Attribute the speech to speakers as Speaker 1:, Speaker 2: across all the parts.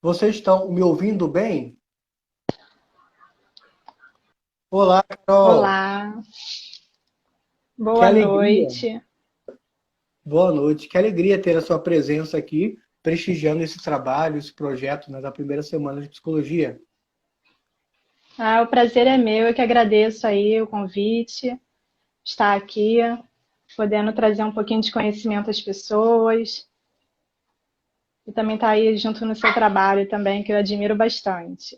Speaker 1: Vocês estão me ouvindo bem? Olá, Carol.
Speaker 2: Olá,
Speaker 1: Que
Speaker 2: boa
Speaker 1: alegria.
Speaker 2: noite.
Speaker 1: Boa noite. Que alegria ter a sua presença aqui, prestigiando esse trabalho, esse projeto, né, da primeira semana de psicologia.
Speaker 2: O prazer é meu, eu que agradeço aí o convite, estar aqui, podendo trazer um pouquinho de conhecimento às pessoas e também estar aí junto no seu trabalho também, que eu admiro bastante.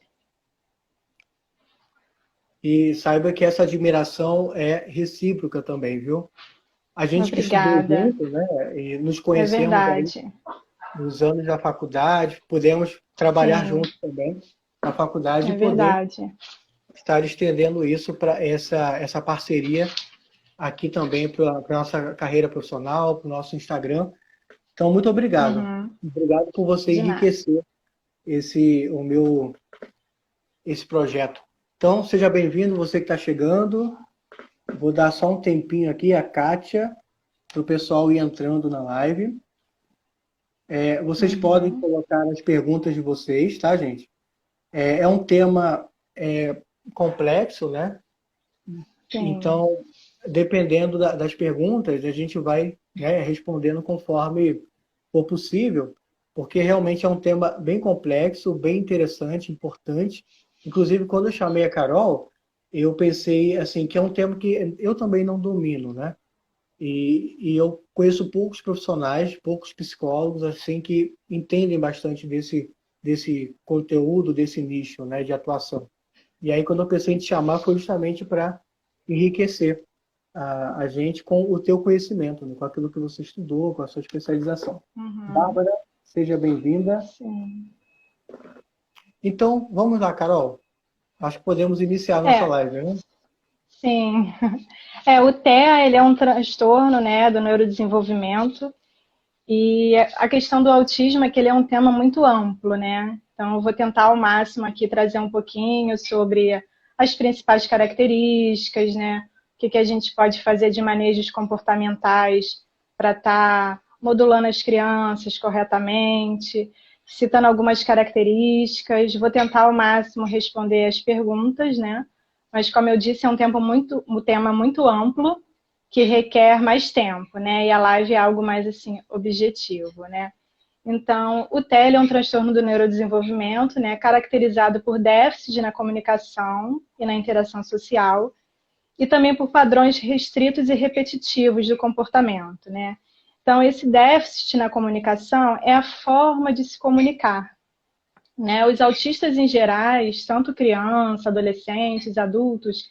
Speaker 1: E saiba que essa admiração é recíproca também, viu? A gente que estudou
Speaker 2: Obrigada,
Speaker 1: junto, né, e nos
Speaker 2: é
Speaker 1: conhecemos aí
Speaker 2: verdade.
Speaker 1: nos anos da faculdade, pudemos trabalhar
Speaker 2: Sim,
Speaker 1: juntos também na faculdade
Speaker 2: é
Speaker 1: e podemos
Speaker 2: verdade.
Speaker 1: estar estendendo isso para essa parceria aqui também para a nossa carreira profissional, para o nosso Instagram. Então, muito obrigado.
Speaker 2: Uhum,
Speaker 1: Obrigado por você
Speaker 2: de nada.
Speaker 1: enriquecer esse projeto. Então, seja bem-vindo, você que está chegando. Vou dar só um tempinho aqui, a Kátia, para o pessoal ir entrando na live. Vocês podem
Speaker 2: Uhum,
Speaker 1: colocar as perguntas de vocês, tá, gente? É um tema complexo, né?
Speaker 2: sim.
Speaker 1: Então, dependendo das perguntas, a gente vai, né, respondendo conforme for possível, porque realmente é um tema bem complexo, bem interessante, importante. Inclusive, quando eu chamei a Carol, eu pensei assim que é um tema que eu também não domino, né? E eu conheço poucos profissionais, poucos psicólogos assim que entendem bastante desse conteúdo, desse nicho, né, de atuação. E aí, quando eu pensei em te chamar, foi justamente para enriquecer a gente com o teu conhecimento, né? Com aquilo que você estudou, com a sua especialização.
Speaker 2: Uhum,
Speaker 1: Bárbara, seja bem-vinda.
Speaker 2: sim.
Speaker 1: Então, vamos lá, Carol. Acho que podemos iniciar a nossa
Speaker 2: É,
Speaker 1: live, né?
Speaker 2: sim. O TEA, ele é um transtorno, né, do neurodesenvolvimento. E a questão do autismo é que ele é um tema muito amplo, né? Então, eu vou tentar ao máximo aqui trazer um pouquinho sobre as principais características, né? O que a gente pode fazer de manejos comportamentais para estar modulando as crianças corretamente, citando algumas características. Vou tentar ao máximo responder as perguntas, né? Mas, como eu disse, é um tema muito amplo que requer mais tempo, né? E a live é algo mais assim objetivo, né? Então, o TEL é um transtorno do neurodesenvolvimento, né, caracterizado por déficit na comunicação e na interação social, e também por padrões restritos e repetitivos do comportamento, né? Então, esse déficit na comunicação é a forma de se comunicar, né? Os autistas em gerais, tanto crianças, adolescentes, adultos,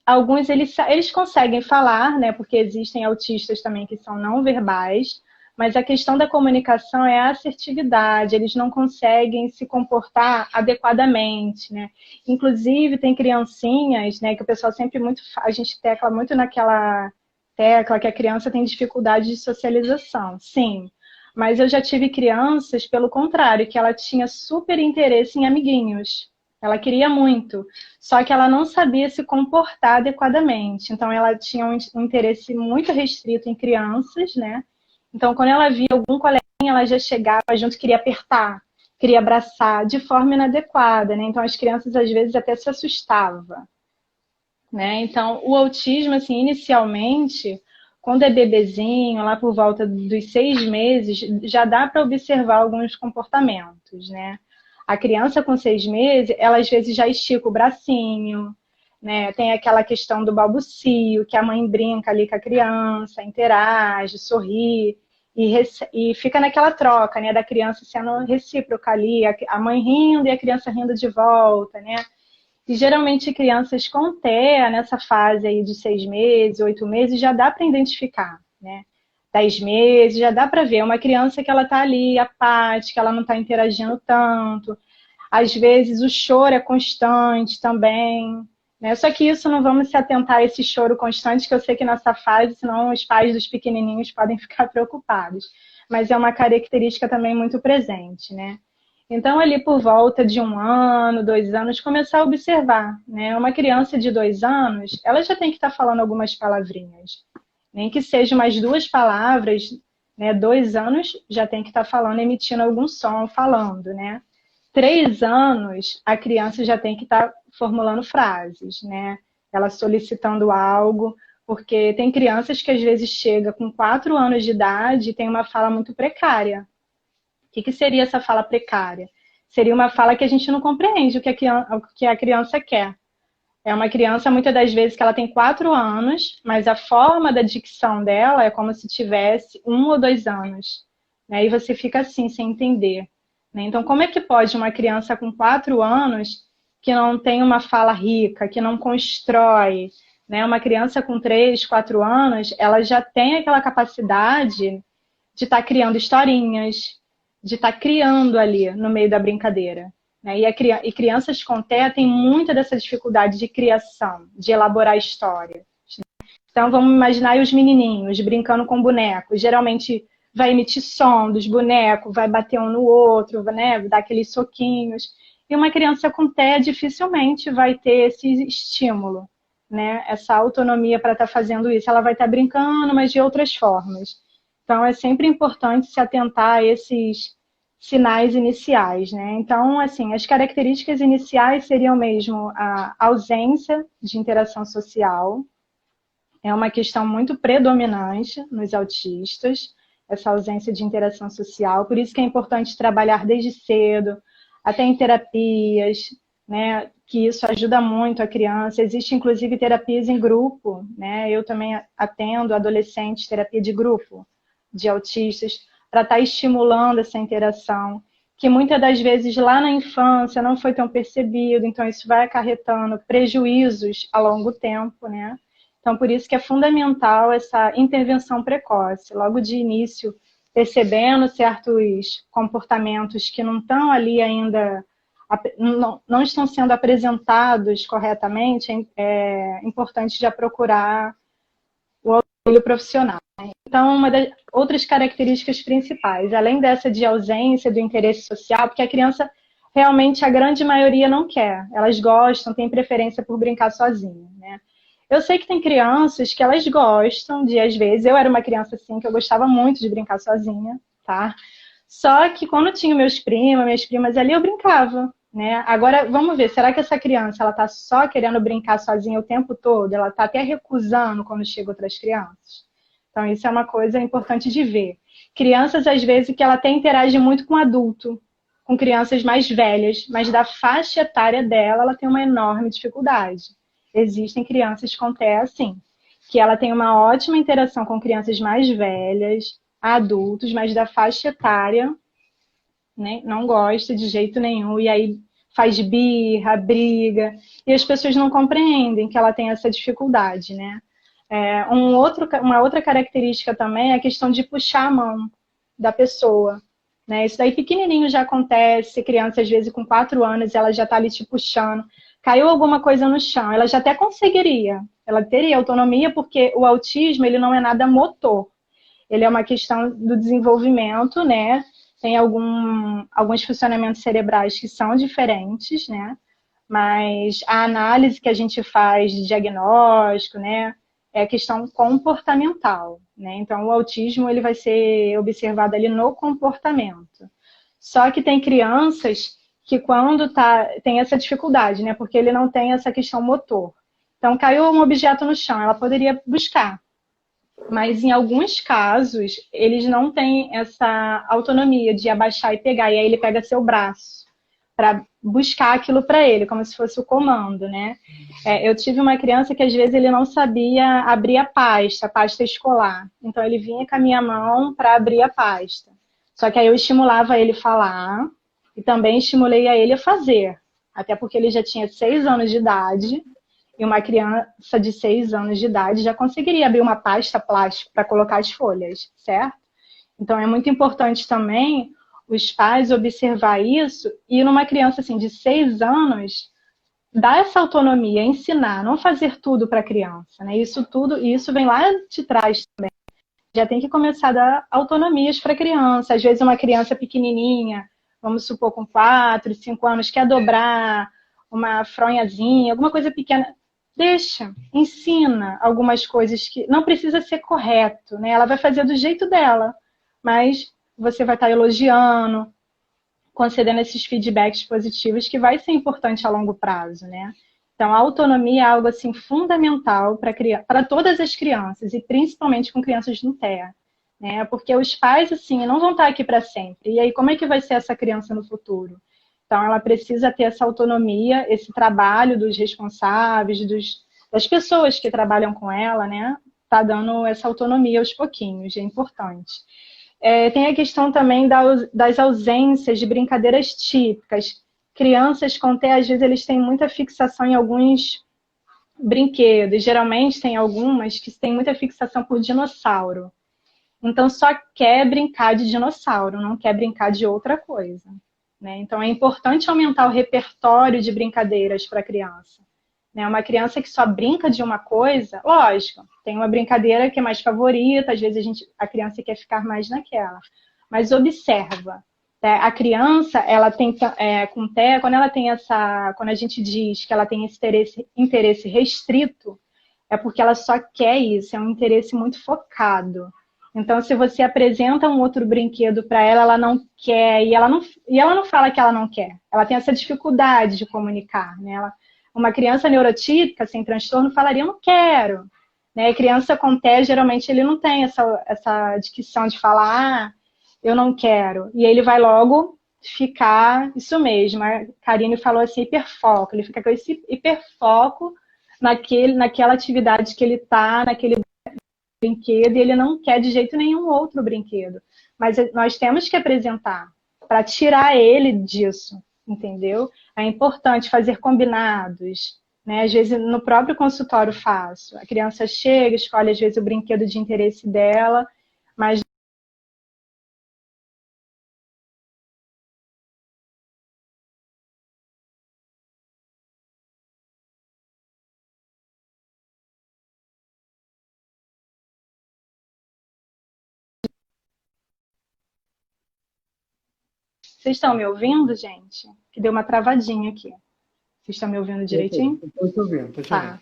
Speaker 2: alguns eles conseguem falar, né? Porque existem autistas também que são não verbais, mas a questão da comunicação é a assertividade, eles não conseguem se comportar adequadamente, né? Inclusive, tem criancinhas, né, que o pessoal sempre muito. A gente tecla muito naquela tecla que a criança tem dificuldade de socialização. Sim. Mas eu já tive crianças, pelo contrário, que ela tinha super interesse em amiguinhos. Ela queria muito, só que ela não sabia se comportar adequadamente. Então, ela tinha um interesse muito restrito em crianças, né? Então, quando ela via algum coleguinha, ela já chegava junto, queria apertar, queria abraçar, de forma inadequada, né? Então, as crianças às vezes até se assustavam, né? Então, o autismo, assim, inicialmente, quando é bebezinho, lá por volta dos 6 meses, já dá para observar alguns comportamentos, né? A criança com 6 meses, ela às vezes já estica o bracinho, né? Tem aquela questão do balbucio, que a mãe brinca ali com a criança, interage, sorri, e fica naquela troca, né? Da criança sendo recíproca ali, a mãe rindo e a criança rindo de volta, né? E geralmente crianças com TEA, nessa fase aí de 6 meses, 8 meses, já dá para identificar, né? 10 meses, já dá para ver. Uma criança que ela está ali apática, ela não está interagindo tanto. Às vezes o choro é constante também, né? Só que isso não vamos se atentar a esse choro constante, que eu sei que nessa fase, senão os pais dos pequenininhos podem ficar preocupados. Mas é uma característica também muito presente, né? Então, ali por volta de 1 ano, 2 anos, começar a observar, né? Uma criança de 2 anos, ela já tem que estar falando algumas palavrinhas. Nem que sejam mais duas palavras, né? 2 anos já tem que estar falando, emitindo algum som, falando, né? 3 anos, a criança já tem que estar formulando frases, né? Ela solicitando algo, porque tem crianças que às vezes chegam com 4 anos de idade e tem uma fala muito precária. O que seria essa fala precária? Seria uma fala que a gente não compreende o que a criança quer. É uma criança, muitas das vezes, que ela tem 4 anos, mas a forma da dicção dela é como se tivesse 1 ou 2 anos. Né? E você fica assim, sem entender. Né? Então, como é que pode uma criança com 4 anos que não tem uma fala rica, que não constrói, né? Uma criança com 3, 4 anos, ela já tem aquela capacidade de estar criando historinhas, de estar criando ali no meio da brincadeira. Né? E crianças com TEA têm muita dessa dificuldade de criação, de elaborar história. Então, vamos imaginar aí os menininhos brincando com bonecos. Geralmente vai emitir som dos bonecos, vai bater um no outro, né? Dar aqueles soquinhos. E uma criança com TEA dificilmente vai ter esse estímulo, né? Essa autonomia para estar fazendo isso. Ela vai estar brincando, mas de outras formas. Então, é sempre importante se atentar a esses sinais iniciais, né? Então, assim, as características iniciais seriam mesmo a ausência de interação social. É uma questão muito predominante nos autistas, essa ausência de interação social. Por isso que é importante trabalhar desde cedo, até em terapias, né? Que isso ajuda muito a criança. Existe, inclusive, terapias em grupo, né? Eu também atendo adolescentes, terapia de grupo de autistas, para estar estimulando essa interação, que muitas das vezes lá na infância não foi tão percebido, então isso vai acarretando prejuízos a longo tempo, né? Então, por isso que é fundamental essa intervenção precoce, logo de início, percebendo certos comportamentos que não estão ali ainda, não estão sendo apresentados corretamente, é importante já procurar o auxílio profissional. Então, uma das outras características principais, além dessa de ausência do interesse social, porque a criança realmente, a grande maioria não quer, elas gostam, têm preferência por brincar sozinha, né? Eu sei que tem crianças que elas gostam de, às vezes, eu era uma criança assim, que eu gostava muito de brincar sozinha, tá? Só que quando tinha meus primos, minhas primas ali, eu brincava, né? Agora, vamos ver, será que essa criança, ela tá só querendo brincar sozinha o tempo todo? Ela tá até recusando quando chegam outras crianças? Então, isso é uma coisa importante de ver. Crianças, às vezes, que ela até interage muito com adulto, com crianças mais velhas, mas da faixa etária dela, ela tem uma enorme dificuldade. Existem crianças com TEA, assim, que ela tem uma ótima interação com crianças mais velhas, adultos, mas da faixa etária, né, não gosta de jeito nenhum, e aí faz birra, briga, e as pessoas não compreendem que ela tem essa dificuldade, né? Uma outra característica também é a questão de puxar a mão da pessoa. Né? Isso daí pequenininho já acontece, criança às vezes com 4 anos, ela já está ali te puxando. Caiu alguma coisa no chão, ela já até conseguiria, ela teria autonomia, porque o autismo ele não é nada motor. Ele é uma questão do desenvolvimento, né? Tem alguns funcionamentos cerebrais que são diferentes, né? Mas a análise que a gente faz de diagnóstico, né? É a questão comportamental, né? Então, o autismo ele vai ser observado ali no comportamento. Só que tem crianças que quando tem essa dificuldade, né? Porque ele não tem essa questão motor. Então, caiu um objeto no chão, ela poderia buscar. Mas em alguns casos, eles não têm essa autonomia de abaixar e pegar. E aí ele pega seu braço para buscar aquilo para ele, como se fosse o comando, né? Eu tive uma criança que às vezes ele não sabia abrir a pasta escolar. Então ele vinha com a minha mão para abrir a pasta. Só que aí eu estimulava ele a falar e também estimulei a ele a fazer. Até porque ele já tinha 6 anos de idade e uma criança de 6 anos de idade já conseguiria abrir uma pasta plástica para colocar as folhas, certo? Então é muito importante também os pais observar isso e numa criança assim, de 6 anos, dar essa autonomia, ensinar, não fazer tudo para a criança. Né? Isso vem lá de trás também. Já tem que começar a dar autonomias para a criança. Às vezes uma criança pequenininha, vamos supor com 4, 5 anos, quer dobrar uma fronhazinha, alguma coisa pequena. Deixa, ensina algumas coisas que não precisa ser correto. Né? Ela vai fazer do jeito dela, mas você vai estar elogiando, concedendo esses feedbacks positivos que vai ser importante a longo prazo, né? Então, a autonomia é algo assim fundamental para todas as crianças e principalmente com crianças no TEA, né? Porque os pais assim não vão estar aqui para sempre. E aí como é que vai ser essa criança no futuro? Então, ela precisa ter essa autonomia, esse trabalho dos responsáveis, das pessoas que trabalham com ela, né? Tá dando essa autonomia aos pouquinhos, é importante. Tem a questão também das ausências de brincadeiras típicas. Crianças com TEA, às vezes, eles têm muita fixação em alguns brinquedos. Geralmente, tem algumas que têm muita fixação por dinossauro. Então, só quer brincar de dinossauro, não quer brincar de outra coisa, né? Então, é importante aumentar o repertório de brincadeiras para a criança. Né? Uma criança que só brinca de uma coisa, lógico, tem uma brincadeira que é mais favorita, às vezes a criança quer ficar mais naquela. Mas observa, né? A criança, ela tem com TEA, quando a gente diz que ela tem esse interesse restrito, é porque ela só quer isso, é um interesse muito focado. Então, se você apresenta um outro brinquedo para ela, ela não quer, e ela não fala que ela não quer. Ela tem essa dificuldade de comunicar, né? Uma criança neurotípica, sem transtorno, falaria, eu não quero. Né? A criança com TEA, geralmente, ele não tem essa dicção de falar, eu não quero. E ele vai logo ficar, isso mesmo, a Karine falou assim, hiperfoco. Ele fica com esse hiperfoco naquela atividade que ele está, naquele brinquedo, e ele não quer de jeito nenhum outro brinquedo. Mas nós temos que apresentar para tirar ele disso, entendeu? É importante fazer combinados, né? Às vezes no próprio consultório faço. A criança chega, escolhe às vezes o brinquedo de interesse dela, mas vocês estão me ouvindo, gente? Que deu uma travadinha aqui. Vocês estão me ouvindo direitinho?
Speaker 1: Estou te ouvindo, estou te ouvindo.
Speaker 2: Tá.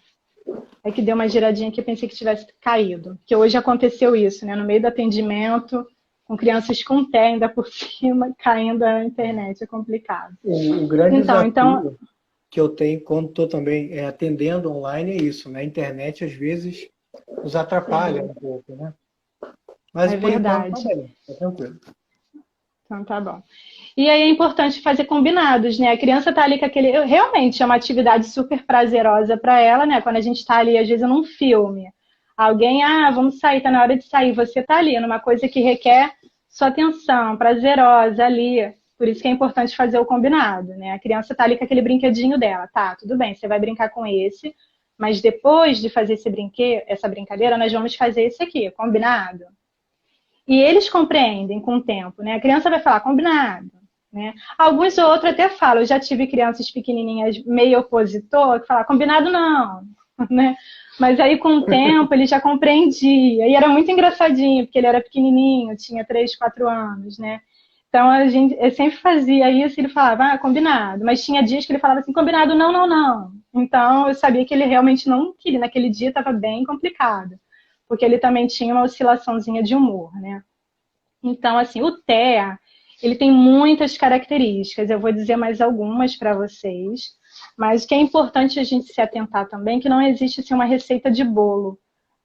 Speaker 2: É que deu uma giradinha que eu pensei que tivesse caído. Porque hoje aconteceu isso, né? No meio do atendimento, com crianças com TEA ainda por cima, caindo a internet. É complicado.
Speaker 1: O grande desafio que eu tenho quando estou também atendendo online é isso, né? A internet, às vezes, nos atrapalha um pouco, né? Mas, por enquanto, tá bem, tá tranquilo.
Speaker 2: Então, tá bom. E aí é importante fazer combinados, né? A criança tá ali com aquele... Realmente é uma atividade super prazerosa para ela, né? Quando a gente tá ali, às vezes, num filme. Alguém, vamos sair, tá na hora de sair. Você tá ali numa coisa que requer sua atenção, prazerosa ali. Por isso que é importante fazer o combinado, né? A criança tá ali com aquele brinquedinho dela. Tá, tudo bem, você vai brincar com esse, mas depois de fazer essa brincadeira, nós vamos fazer esse aqui, combinado? E eles compreendem com o tempo, né? A criança vai falar, combinado. Né? Alguns outros até falam, eu já tive crianças pequenininhas meio opositor que falavam, combinado não, né? Mas aí com o tempo ele já compreendia, e era muito engraçadinho, porque ele era pequenininho, tinha 3, 4 anos, né? Então eu sempre fazia isso e ele falava, combinado, mas tinha dias que ele falava assim, combinado não, não, não. Então eu sabia que ele realmente não queria, naquele dia estava bem complicado, porque ele também tinha uma oscilaçãozinha de humor, né? Então, assim, o TEA, ele tem muitas características, eu vou dizer mais algumas para vocês, mas o que é importante a gente se atentar também é que não existe assim, uma receita de bolo.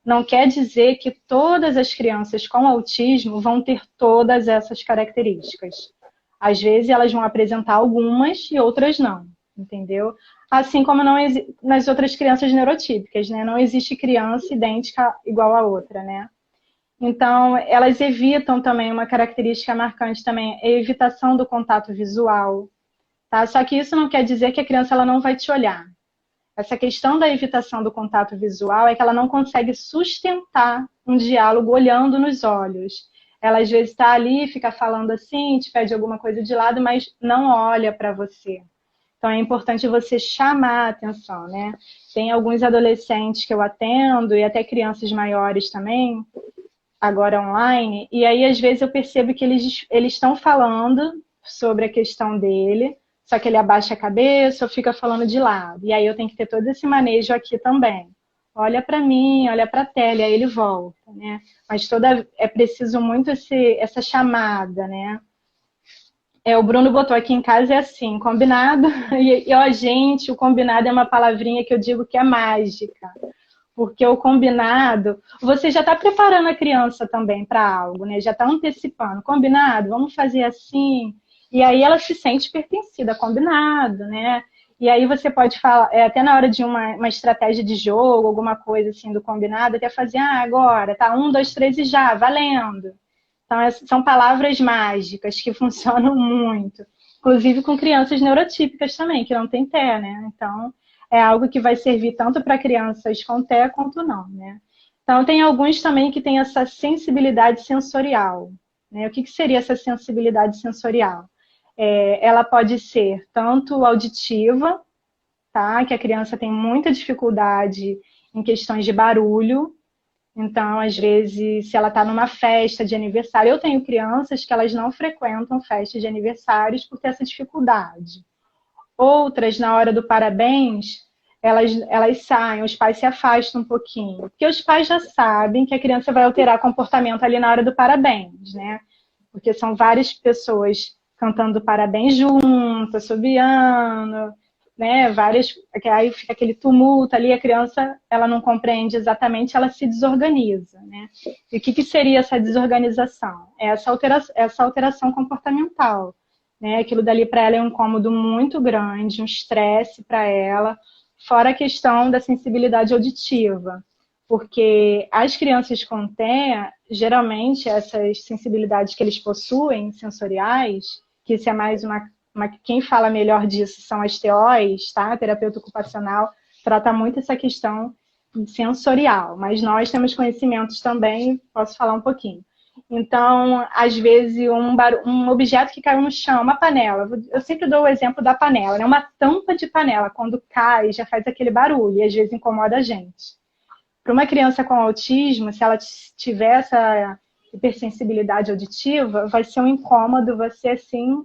Speaker 2: Não quer dizer que todas as crianças com autismo vão ter todas essas características. Às vezes elas vão apresentar algumas e outras não, entendeu? Assim como não nas outras crianças neurotípicas, né? Não existe criança idêntica igual a outra, né? Então, elas evitam também, uma característica marcante também, é a evitação do contato visual. Tá? Só que isso não quer dizer que a criança ela não vai te olhar. Essa questão da evitação do contato visual é que ela não consegue sustentar um diálogo olhando nos olhos. Ela às vezes está ali, fica falando assim, te pede alguma coisa de lado, mas não olha para você. Então é importante você chamar a atenção, né? Tem alguns adolescentes que eu atendo, e até crianças maiores também, agora online, e aí às vezes eu percebo que eles estão falando sobre a questão dele, só que ele abaixa a cabeça ou fica falando de lado. E aí eu tenho que ter todo esse manejo aqui também. Olha para mim, olha para a tela, e aí ele volta, né? Mas é preciso muito essa chamada, né? O Bruno botou aqui em casa é assim, combinado. E, ó, gente, o combinado é uma palavrinha que eu digo que é mágica. Porque o combinado, você já está preparando a criança também para algo, né? Já está antecipando. Combinado, vamos fazer assim. E aí ela se sente pertencida, combinado, né? E aí você pode falar, até na hora de uma estratégia de jogo, alguma coisa assim do combinado, até fazer, agora, tá, 1, 2, 3 e já, valendo. Então, são palavras mágicas que funcionam muito. Inclusive com crianças neurotípicas também, que não tem TEA, né? Então, é algo que vai servir tanto para crianças com TEA quanto não, né? Então, tem alguns também que têm essa sensibilidade sensorial, né? O que seria essa sensibilidade sensorial? Ela pode ser tanto auditiva, tá? Que a criança tem muita dificuldade em questões de barulho. Então, às vezes, se ela está numa festa de aniversário, eu tenho crianças que elas não frequentam festas de aniversários por ter essa dificuldade. Outras, na hora do parabéns, elas saem, os pais se afastam um pouquinho. Porque os pais já sabem que a criança vai alterar comportamento ali na hora do parabéns, né? Porque são várias pessoas cantando parabéns juntas, assobiando, né? Várias, aí fica aquele tumulto ali, a criança ela não compreende exatamente, ela se desorganiza, né? E o que seria essa desorganização? É essa alteração comportamental, né? Aquilo dali para ela é um incômodo muito grande, um estresse para ela, fora a questão da sensibilidade auditiva, porque as crianças com TEA, geralmente essas sensibilidades que eles possuem, sensoriais, que isso é mais quem fala melhor disso são as TOs, tá? A terapeuta ocupacional trata muito essa questão sensorial, mas nós temos conhecimentos também, posso falar um pouquinho. Então, às vezes, um objeto que caiu no chão, uma panela, eu sempre dou o exemplo da panela, né? Uma tampa de panela, quando cai, já faz aquele barulho e às vezes incomoda a gente. Para uma criança com autismo, se ela tiver essa hipersensibilidade auditiva, vai ser um incômodo, vai ser assim,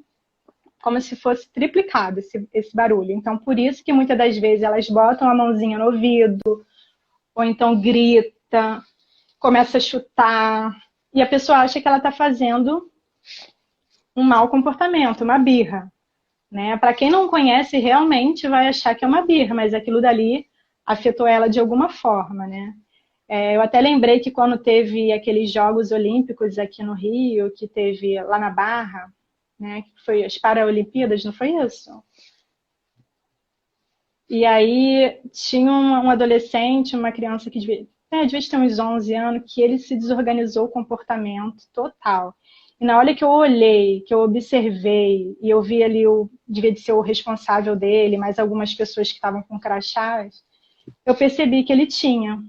Speaker 2: como se fosse triplicado esse barulho. Então, por isso que muitas das vezes elas botam a mãozinha no ouvido, ou então grita, começa a chutar, e a pessoa acha que ela está fazendo um mau comportamento, uma birra, né? Para quem não conhece, realmente vai achar que é uma birra, mas aquilo dali afetou ela de alguma forma, né? Eu até lembrei que quando teve aqueles Jogos Olímpicos aqui no Rio, que teve lá na Barra, né? Que foi as Paralimpíadas, não foi isso? E aí tinha um adolescente, uma criança que devia ter uns 11 anos, que ele se desorganizou o comportamento total. E na hora que eu olhei, que eu observei, e eu vi ali, devia de ser o responsável dele, mais algumas pessoas que estavam com crachás, eu percebi que ele tinha,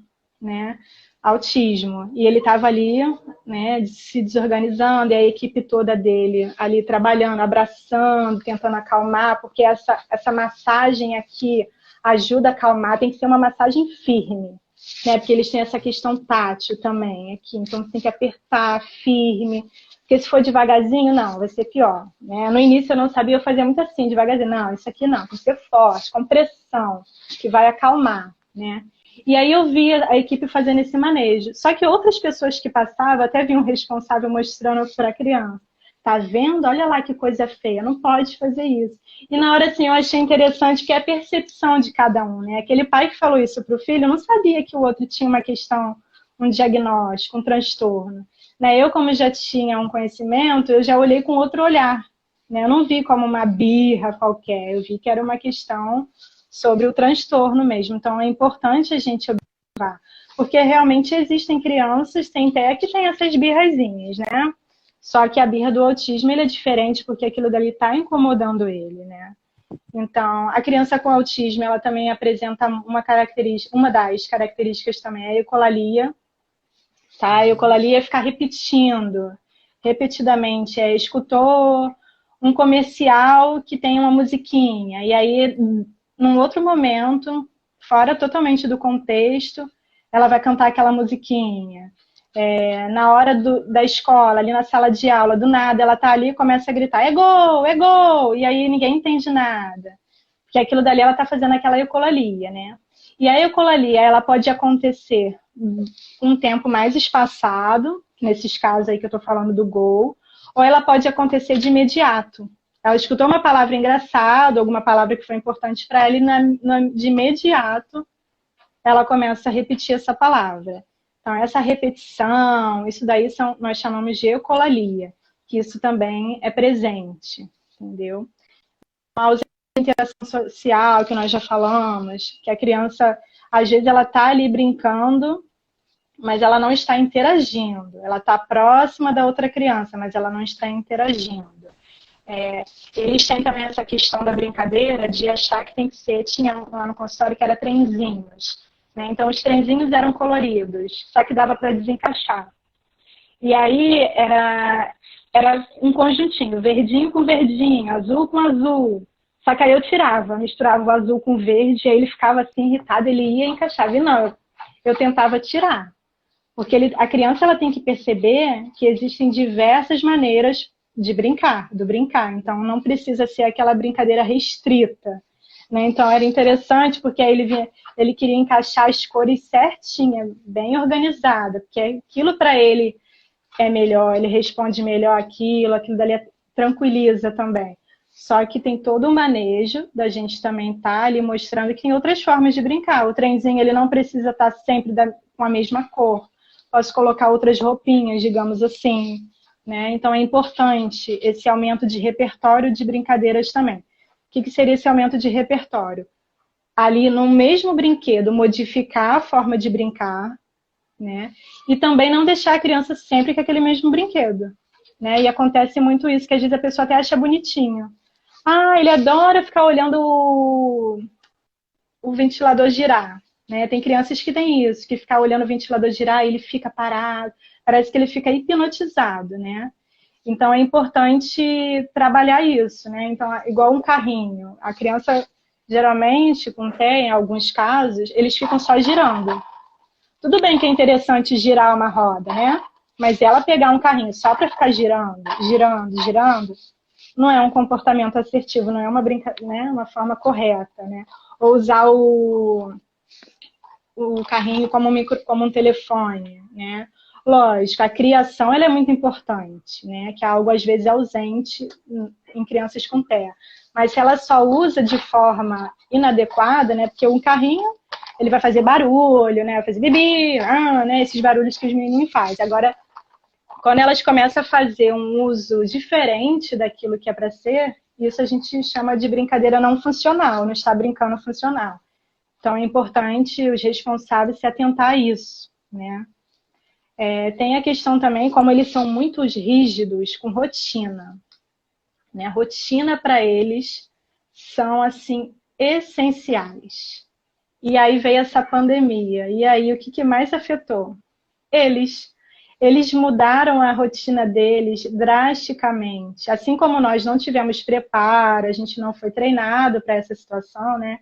Speaker 2: né, autismo. E ele estava ali, né, se desorganizando, e a equipe toda dele ali trabalhando, abraçando, tentando acalmar, porque essa massagem aqui ajuda a acalmar, tem que ser uma massagem firme, né, porque eles têm essa questão tátil também aqui, então você tem que apertar firme, porque se for devagarzinho, não, vai ser pior, né? No início eu não sabia, eu fazia muito assim, devagarzinho, não, isso aqui não, tem que ser forte, com pressão, que vai acalmar, né? E aí eu vi a equipe fazendo esse manejo. Só que outras pessoas que passavam, até vi um responsável mostrando para a criança. Tá vendo? Olha lá que coisa feia, não pode fazer isso. E na hora, assim, eu achei interessante que é a percepção de cada um, né? Aquele pai que falou isso para o filho não sabia que o outro tinha uma questão, um diagnóstico, um transtorno. Né? Eu, como já tinha um conhecimento, eu já olhei com outro olhar. Né? Eu não vi como uma birra qualquer, eu vi que era uma questão sobre o transtorno mesmo. Então, é importante a gente observar. Porque realmente existem crianças, tem até que tem essas birrazinhas, né? Só que a birra do autismo ele é diferente porque aquilo dali está incomodando ele, né? Então, a criança com autismo, ela também apresenta uma das características também é a ecolalia, tá? A ecolalia é ficar repetindo, repetidamente. Escutou um comercial que tem uma musiquinha, e aí num outro momento, fora totalmente do contexto, ela vai cantar aquela musiquinha. Na hora da escola, ali na sala de aula, do nada, ela tá ali e começa a gritar, é gol, é gol! E aí ninguém entende nada. Porque aquilo dali ela tá fazendo aquela ecolalia, né? E a ecolalia, ela pode acontecer um tempo mais espaçado, nesses casos aí que eu tô falando do gol, ou ela pode acontecer de imediato, Ela escutou uma palavra engraçada, alguma palavra que foi importante para ela, e de imediato ela começa a repetir essa palavra. Então, essa repetição, isso daí nós chamamos de ecolalia, que isso também é presente, entendeu? A ausência de interação social, que nós já falamos, que a criança, às vezes, ela está ali brincando, mas ela não está interagindo. Ela está próxima da outra criança, mas ela não está interagindo. Eles têm também essa questão da brincadeira de achar que tem que ser, tinha lá no consultório que era trenzinhos, né? Então os trenzinhos eram coloridos, só que dava para desencaixar. E aí era um conjuntinho, verdinho com verdinho, azul com azul. Só que aí eu tirava, misturava o azul com o verde, e aí ele ficava assim irritado, ele ia e encaixava. E não, eu tentava tirar. Porque a criança ela tem que perceber que existem diversas maneiras de brincar, do brincar. Então, não precisa ser aquela brincadeira restrita, né? Então, era interessante porque aí ele queria encaixar as cores certinha, bem organizada, porque aquilo para ele é melhor, ele responde melhor aquilo dali tranquiliza também. Só que tem todo um manejo da gente também estar ali mostrando que tem outras formas de brincar. O trenzinho, ele não precisa estar sempre com a mesma cor. Posso colocar outras roupinhas, digamos assim, né? Então é importante esse aumento de repertório de brincadeiras também. O que seria esse aumento de repertório? Ali no mesmo brinquedo, modificar a forma de brincar, né? E também não deixar a criança sempre com aquele mesmo brinquedo, né? E acontece muito isso, que às vezes a pessoa até acha bonitinho. Ah, ele adora ficar olhando o ventilador girar. Né? Tem crianças que têm isso, que ficar olhando o ventilador girar, ele fica parado, parece que ele fica hipnotizado, né? Então é importante trabalhar isso, né? Então, igual um carrinho, a criança geralmente, com TEA, em alguns casos, eles ficam só girando. Tudo bem que é interessante girar uma roda, né? Mas ela pegar um carrinho só para ficar girando, girando, girando, não é um comportamento assertivo, não é né? Uma forma correta, né? Ou usar o carrinho como um telefone, né? Lógico, a criação ela é muito importante, né? Que é algo às vezes ausente em crianças com TEA. Mas se ela só usa de forma inadequada, né? Porque um carrinho ele vai fazer barulho, né? Vai fazer bibi, né? Esses barulhos que os meninos fazem. Agora, quando elas começam a fazer um uso diferente daquilo que é para ser, isso a gente chama de brincadeira não funcional, não está brincando funcional. Então, é importante os responsáveis se atentar a isso, né? Tem a questão também, como eles são muito rígidos com rotina. Né? A rotina para eles são, assim, essenciais. E aí veio essa pandemia. E aí, o que mais afetou? Eles mudaram a rotina deles drasticamente. Assim como nós não tivemos preparo, a gente não foi treinado para essa situação, né?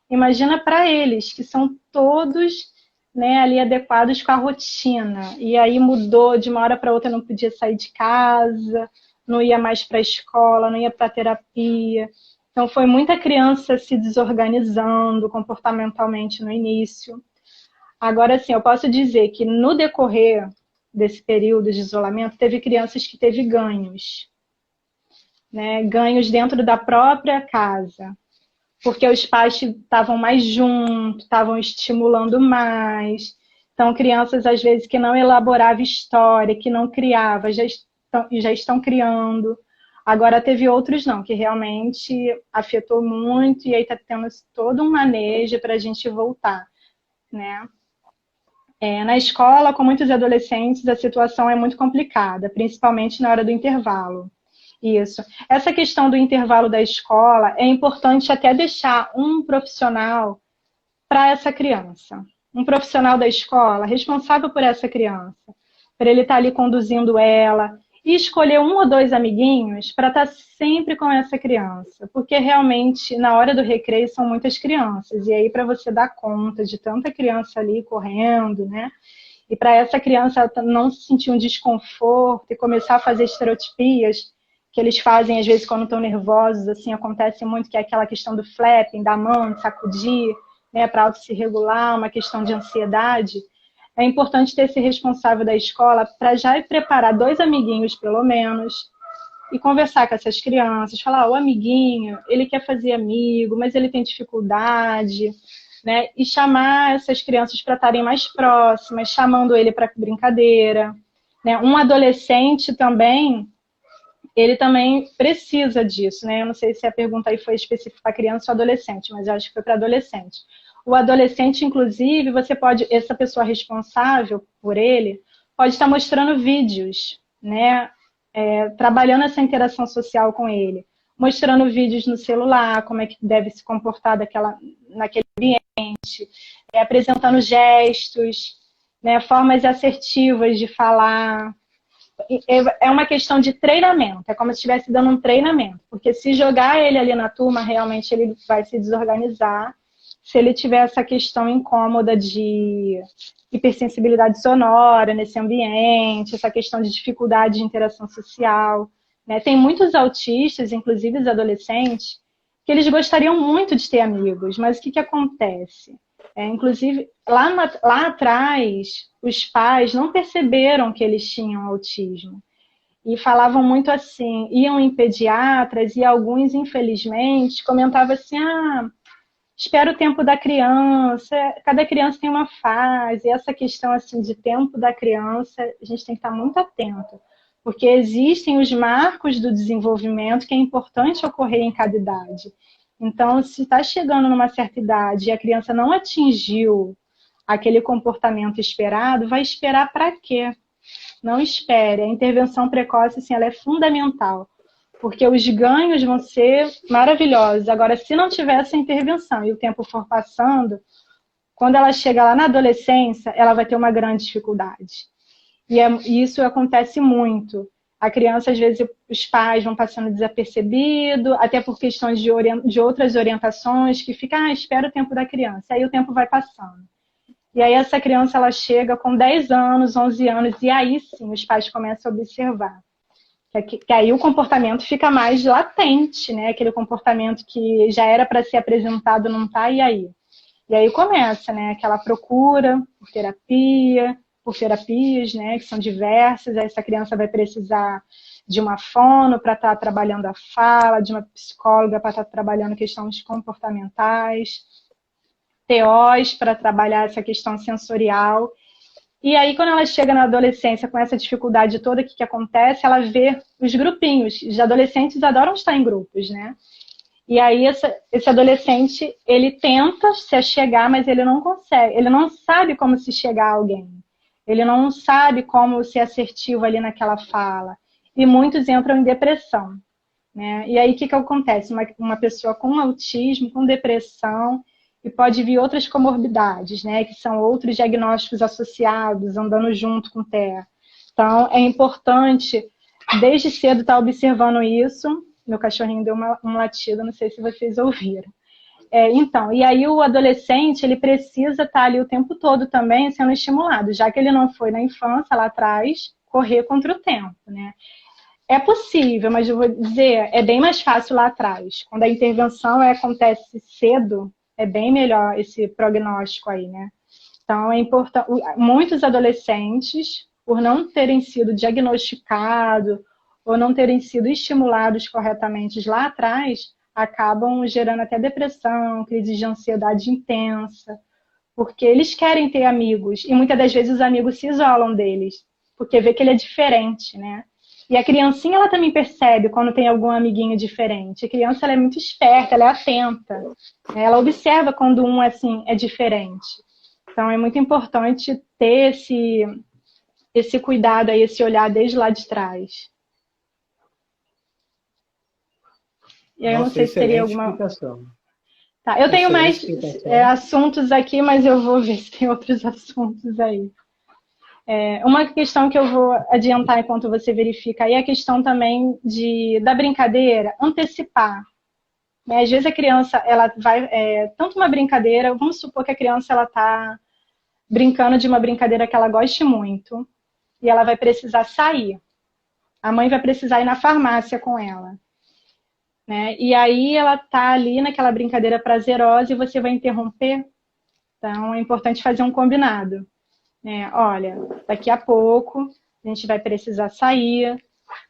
Speaker 2: Imagina para eles, que são todos, né, ali adequados com a rotina. E aí mudou de uma hora para outra, não podia sair de casa, não ia mais para a escola, não ia para a terapia. Então foi muita criança se desorganizando comportamentalmente no início. Agora sim, eu posso dizer que no decorrer desse período de isolamento, teve crianças que teve ganhos, né? Ganhos dentro da própria casa. Porque os pais estavam mais juntos, estavam estimulando mais. Então, crianças, às vezes, que não elaboravam história, que não criavam, já estão criando. Agora, teve outros não, que realmente afetou muito, e aí está tendo todo um manejo para a gente voltar, né? Na escola, com muitos adolescentes, a situação é muito complicada, principalmente na hora do intervalo. Isso. Essa questão do intervalo da escola é importante até deixar um profissional para essa criança. Um profissional da escola responsável por essa criança. Para ele estar ali conduzindo ela e escolher um ou dois amiguinhos para estar sempre com essa criança. Porque realmente, na hora do recreio, são muitas crianças. E aí, para você dar conta de tanta criança ali correndo, né? E para essa criança não se sentir um desconforto e começar a fazer estereotipias, que eles fazem, às vezes, quando estão nervosos, assim, acontece muito, que é aquela questão do flapping, da mão, de sacudir, né, para auto se regular, uma questão de ansiedade. É importante ter esse responsável da escola para já preparar dois amiguinhos, pelo menos, e conversar com essas crianças, falar, o amiguinho, ele quer fazer amigo, mas ele tem dificuldade, né? E chamar essas crianças para estarem mais próximas, chamando ele para brincadeira, né? Um adolescente também, ele também precisa disso, né? Eu não sei se a pergunta aí foi específica para criança ou adolescente, mas eu acho que foi para adolescente. O adolescente, inclusive, você pode, essa pessoa responsável por ele, pode estar mostrando vídeos, né? Trabalhando essa interação social com ele, mostrando vídeos no celular, como é que deve se comportar naquele ambiente, apresentando gestos, né? Formas assertivas de falar. É uma questão de treinamento, é como se estivesse dando um treinamento, porque se jogar ele ali na turma, realmente ele vai se desorganizar, se ele tiver essa questão incômoda de hipersensibilidade sonora nesse ambiente, essa questão de dificuldade de interação social, né? Tem muitos autistas, inclusive os adolescentes, que eles gostariam muito de ter amigos, mas o que acontece? Inclusive, lá atrás, os pais não perceberam que eles tinham autismo. E falavam muito assim, iam em pediatras e alguns, infelizmente, comentavam assim, espera o tempo da criança, cada criança tem uma fase, e essa questão assim, de tempo da criança, a gente tem que estar muito atento, porque existem os marcos do desenvolvimento que é importante ocorrer em cada idade. Então, se está chegando numa certa idade e a criança não atingiu aquele comportamento esperado, vai esperar para quê? Não espere. A intervenção precoce, assim, ela é fundamental, porque os ganhos vão ser maravilhosos. Agora, se não tiver essa intervenção e o tempo for passando, quando ela chega lá na adolescência, ela vai ter uma grande dificuldade. E isso acontece muito. A criança, às vezes, os pais vão passando desapercebido, até por questões de outras orientações, que fica, espera o tempo da criança. Aí o tempo vai passando. E aí essa criança, ela chega com 10 anos, 11 anos, e aí sim os pais começam a observar. Que aí o comportamento fica mais latente, né? Aquele comportamento que já era para ser apresentado, não está, e aí? E aí começa, né? Aquela procura por terapia, por terapias, né, que são diversas. Essa criança vai precisar de uma fono para estar trabalhando a fala, de uma psicóloga para estar trabalhando questões comportamentais, TOs para trabalhar essa questão sensorial. E aí, quando ela chega na adolescência com essa dificuldade toda, o que acontece? Ela vê os grupinhos. Os adolescentes adoram estar em grupos, né? E aí, esse adolescente, ele tenta se achegar, mas ele não consegue. Ele não sabe como se chegar a alguém. Ele não sabe como ser assertivo ali naquela fala. E muitos entram em depressão, né? E aí, o que acontece? Uma pessoa com autismo, com depressão, e pode vir outras comorbidades, né? Que são outros diagnósticos associados, andando junto com o TEA. Então, é importante, desde cedo, estar observando isso. Meu cachorrinho deu um latido, não sei se vocês ouviram. Então, e aí o adolescente, ele precisa estar ali o tempo todo também sendo estimulado, já que ele não foi na infância, lá atrás, correr contra o tempo, né? É possível, mas eu vou dizer, é bem mais fácil lá atrás. Quando a intervenção acontece cedo, é bem melhor esse prognóstico aí, né? Então, é importante. Muitos adolescentes, por não terem sido diagnosticados ou não terem sido estimulados corretamente lá atrás, acabam gerando até depressão, crise de ansiedade intensa, porque eles querem ter amigos, e muitas das vezes os amigos se isolam deles, porque vê que ele é diferente, né? E a criancinha, ela também percebe quando tem algum amiguinho diferente. A criança, ela é muito esperta, ela é atenta, né? Ela observa quando um, assim, é diferente. Então, é muito importante ter esse cuidado aí, esse olhar desde lá de trás. E aí, eu não sei se teria alguma
Speaker 1: explicação.
Speaker 2: Tá, eu tenho mais assuntos aqui, mas eu vou ver se tem outros assuntos aí. Uma questão que eu vou adiantar enquanto você verifica aí é a questão também da brincadeira, antecipar. Né? Às vezes a criança, ela vai, tanto uma brincadeira, vamos supor que a criança ela está brincando de uma brincadeira que ela goste muito, e ela vai precisar sair. A mãe vai precisar ir na farmácia com ela. Né? E aí ela está ali naquela brincadeira prazerosa e você vai interromper. Então é importante fazer um combinado. Olha, daqui a pouco a gente vai precisar sair,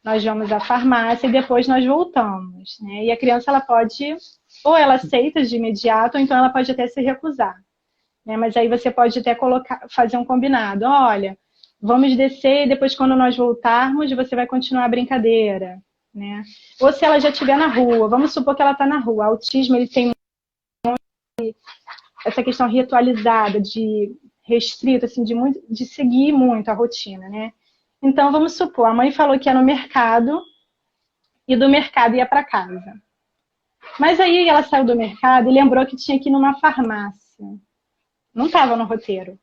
Speaker 2: nós vamos à farmácia e depois nós voltamos, né? E a criança, ela pode, ou ela aceita de imediato, ou então ela pode até se recusar, né? Mas aí você pode até fazer um combinado. Olha, vamos descer e depois quando nós voltarmos, você vai continuar a brincadeira, né? Ou se ela já estiver na rua, vamos supor que ela está na rua. O autismo, ele tem essa questão ritualizada, de restrito, assim, de seguir muito a rotina, né? Então, vamos supor, a mãe falou que ia no mercado e do mercado ia para casa. Mas aí ela saiu do mercado e lembrou que tinha que ir numa farmácia. Não estava no roteiro.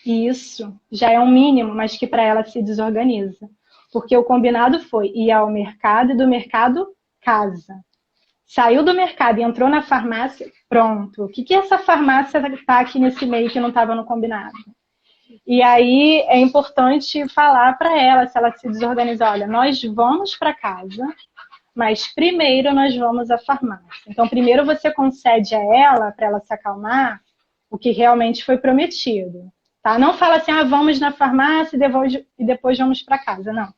Speaker 2: E isso já é um mínimo, mas que para ela se desorganiza. Porque o combinado foi ir ao mercado e do mercado, casa. Saiu do mercado e entrou na farmácia, pronto. O que essa farmácia está aqui nesse meio que não estava no combinado? E aí é importante falar para ela, se ela se desorganizar, olha, nós vamos para casa, mas primeiro nós vamos à farmácia. Então, primeiro você concede a ela, para ela se acalmar, o que realmente foi prometido. Tá? Não fala assim, vamos na farmácia e depois vamos para casa. Não.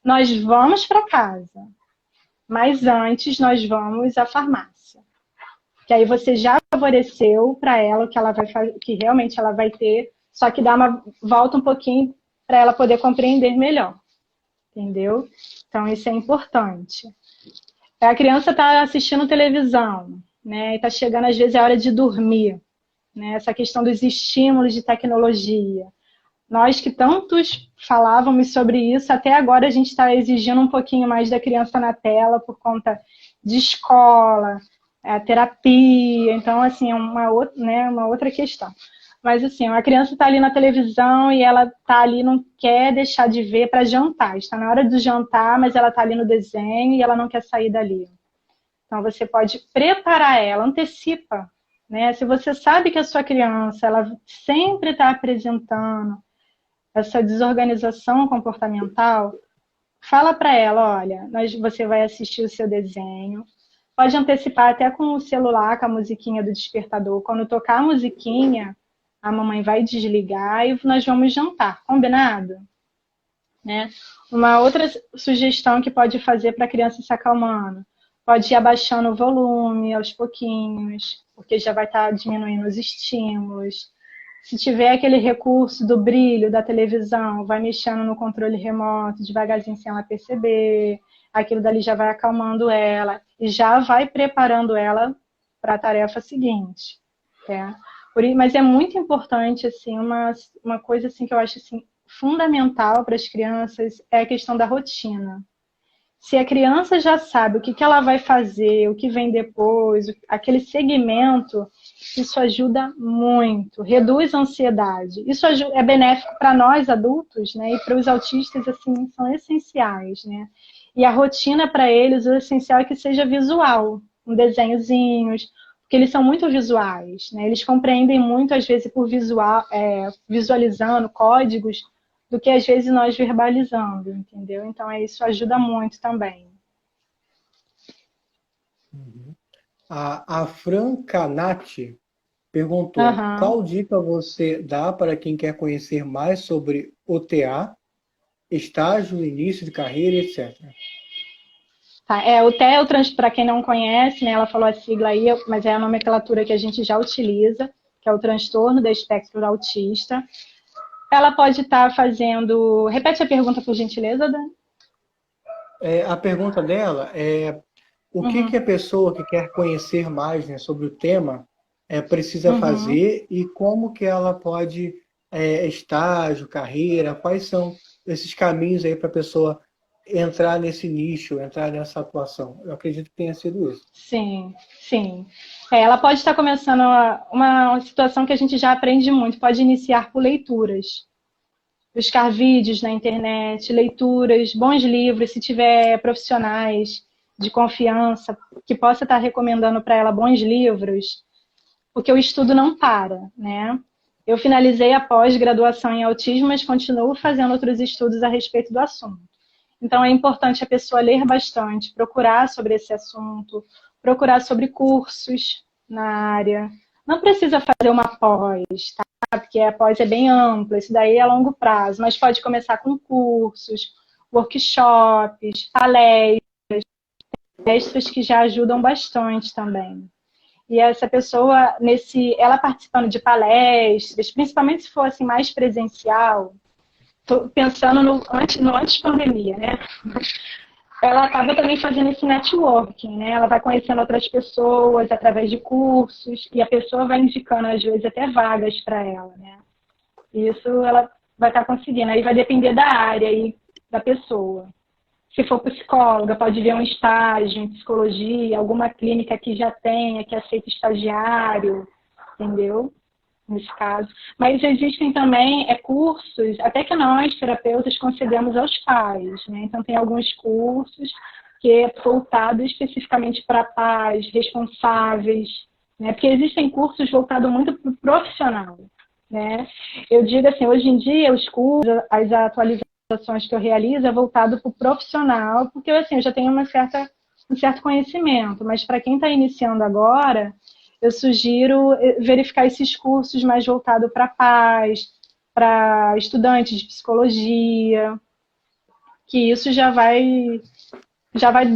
Speaker 2: Nós vamos para casa, mas antes nós vamos à farmácia. Que aí você já favoreceu para ela o que ela vai fazer, que realmente ela vai ter, só que dá uma volta um pouquinho para ela poder compreender melhor. Entendeu? Então isso é importante. A criança está assistindo televisão, né? E está chegando às vezes a hora de dormir, né? Essa questão dos estímulos de tecnologia. Nós que tantos falávamos sobre isso, até agora a gente está exigindo um pouquinho mais da criança na tela por conta de escola, terapia. Então, assim, é uma outra questão. Mas, assim, a criança está ali na televisão e ela está ali, não quer deixar de ver para jantar. Está na hora do jantar, mas ela está ali no desenho e ela não quer sair dali. Então, você pode preparar ela, antecipa, né? Se você sabe que a sua criança, ela sempre está apresentando essa desorganização comportamental, fala para ela, olha, você vai assistir o seu desenho, pode antecipar até com o celular, com a musiquinha do despertador. Quando tocar a musiquinha, a mamãe vai desligar e nós vamos jantar, combinado? Né? Uma outra sugestão que pode fazer para a criança se acalmando, pode ir abaixando o volume aos pouquinhos, porque já vai estar diminuindo os estímulos. Se tiver aquele recurso do brilho da televisão, vai mexendo no controle remoto, devagarzinho sem ela perceber. Aquilo dali já vai acalmando ela e já vai preparando ela para a tarefa seguinte. Tá? Mas é muito importante, assim, uma coisa assim, que eu acho assim, fundamental para as crianças é a questão da rotina. Se a criança já sabe o que ela vai fazer, o que vem depois, aquele segmento, isso ajuda muito, reduz a ansiedade. Isso é benéfico para nós adultos, né? E para os autistas, assim, são essenciais, né? E a rotina para eles, o essencial é que seja visual, com desenhozinhos, porque eles são muito visuais, né? Eles compreendem muito, às vezes, por visualizando códigos, do que às vezes nós verbalizando, entendeu? Então isso ajuda muito também.
Speaker 1: A Fran Canati perguntou, qual dica você dá para quem quer conhecer mais sobre OTA, estágio, início de carreira, etc.
Speaker 2: Tá, o TEA, para quem não conhece, né, ela falou a sigla aí, mas é a nomenclatura que a gente já utiliza, que é o transtorno do espectro autista. Ela pode estar fazendo... Repete a pergunta, por gentileza, Dani.
Speaker 1: A pergunta dela é o que a pessoa que quer conhecer mais, né, sobre o tema precisa fazer e como que ela pode, estágio, carreira, quais são esses caminhos aí para a pessoa entrar nesse nicho, entrar nessa atuação. Eu acredito que tenha sido isso.
Speaker 2: Sim, sim. Ela pode estar começando uma situação que a gente já aprende muito, pode iniciar por leituras. Buscar vídeos na internet, leituras, bons livros, se tiver profissionais de confiança que possa estar recomendando para ela bons livros, porque o estudo não para, né? Eu finalizei a pós-graduação em autismo, mas continuo fazendo outros estudos a respeito do assunto. Então, é importante a pessoa ler bastante, procurar sobre esse assunto, procurar sobre cursos na área. Não precisa fazer uma pós, tá? Porque a pós é bem ampla, isso daí é a longo prazo, mas pode começar com cursos, workshops, palestras que já ajudam bastante também. E essa pessoa, ela participando de palestras, principalmente se for assim, mais presencial, tô pensando no antes pandemia, né? Ela acaba também fazendo esse networking, né? Ela vai conhecendo outras pessoas através de cursos e a pessoa vai indicando, às vezes, até vagas para ela, né? E isso ela vai estar conseguindo. Aí vai depender da área e da pessoa. Se for psicóloga, pode ver um estágio em psicologia, alguma clínica que já tenha, que aceita estagiário, entendeu? Nesse caso. Mas existem também cursos, até que nós, terapeutas, concedemos aos pais, né? Então, tem alguns cursos que é voltado especificamente para pais, responsáveis, né? Porque existem cursos voltados muito para o profissional, né? Eu digo assim, hoje em dia, os cursos, as atualizações que eu realizo é voltado para o profissional, porque assim, eu já tenho um certo conhecimento, mas para quem está iniciando agora, eu sugiro verificar esses cursos mais voltados para pais, para estudantes de psicologia, que isso já vai